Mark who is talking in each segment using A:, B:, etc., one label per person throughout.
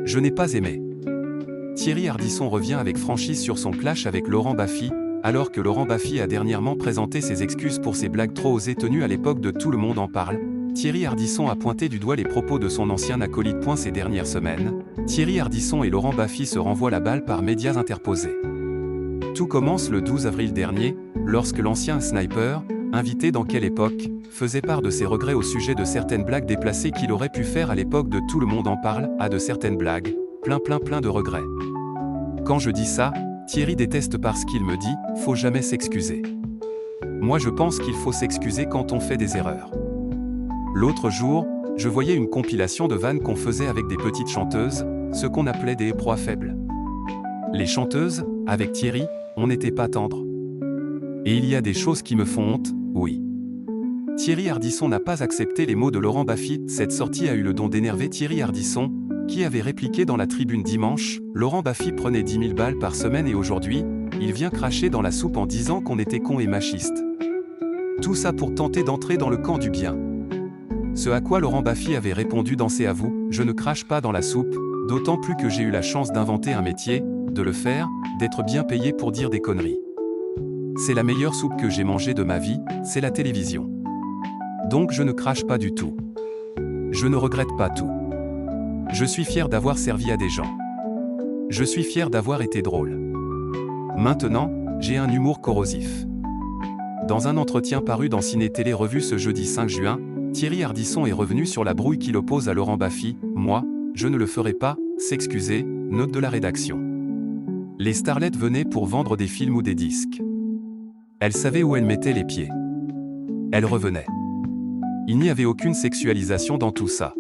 A: Je n'ai pas aimé. Thierry Ardisson revient avec franchise sur son clash avec Laurent Baffy, alors que Laurent Baffy a dernièrement présenté ses excuses pour ses blagues trop osées tenues à l'époque de Tout le monde en parle. Thierry Ardisson a pointé du doigt les propos de son ancien acolyte. Ces dernières semaines, Thierry Ardisson et Laurent Baffy se renvoient la balle par médias interposés. Tout commence le 12 avril dernier, lorsque l'ancien sniper, invité dans Quelle époque, faisait part de ses regrets au sujet de certaines blagues déplacées qu'il aurait pu faire à l'époque de Tout le monde en parle, de certaines blagues, plein de regrets. Quand je dis ça, Thierry déteste parce qu'il me dit « faut jamais s'excuser ». Moi je pense qu'il faut s'excuser quand on fait des erreurs. L'autre jour, je voyais une compilation de vannes qu'on faisait avec des petites chanteuses, ce qu'on appelait des proies faibles. Les chanteuses, avec Thierry, on n'était pas tendre. Et il y a des choses qui me font honte, oui. Thierry Ardisson n'a pas accepté les mots de Laurent Baffy. Cette sortie a eu le don d'énerver Thierry Ardisson, qui avait répliqué dans la tribune dimanche « Laurent Baffy prenait 10 000 balles par semaine et aujourd'hui, il vient cracher dans la soupe en disant qu'on était con et machiste. Tout ça pour tenter d'entrer dans le camp du bien. » Ce à quoi Laurent Baffy avait répondu dans ses avous « Je ne crache pas dans la soupe, d'autant plus que j'ai eu la chance d'inventer un métier, de le faire, d'être bien payé pour dire des conneries. C'est la meilleure soupe que j'ai mangée de ma vie, c'est la télévision. Donc je ne crache pas du tout. Je ne regrette pas tout. Je suis fier d'avoir servi à des gens. Je suis fier d'avoir été drôle. Maintenant, j'ai un humour corrosif. » Dans un entretien paru dans Ciné Télé Revue ce jeudi 5 juin, Thierry Ardisson est revenu sur la brouille qu'il oppose à Laurent Baffy. « Moi, je ne le ferai pas, s'excuser », note de la rédaction. Les starlettes venaient pour vendre des films ou des disques. Elles savaient où elles mettaient les pieds. Elles revenaient. Il n'y avait aucune sexualisation dans tout ça.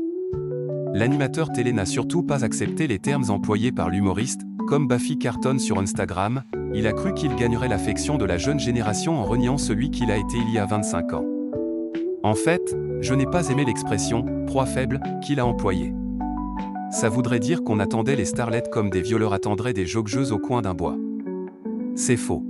A: L'animateur télé n'a surtout pas accepté les termes employés par l'humoriste, comme Baffy cartonne sur Instagram, il a cru qu'il gagnerait l'affection de la jeune génération en reniant celui qu'il a été il y a 25 ans. En fait, je n'ai pas aimé l'expression « proie faible » qu'il a employée. Ça voudrait dire qu'on attendait les starlettes comme des violeurs attendraient des jogueuses au coin d'un bois. C'est faux.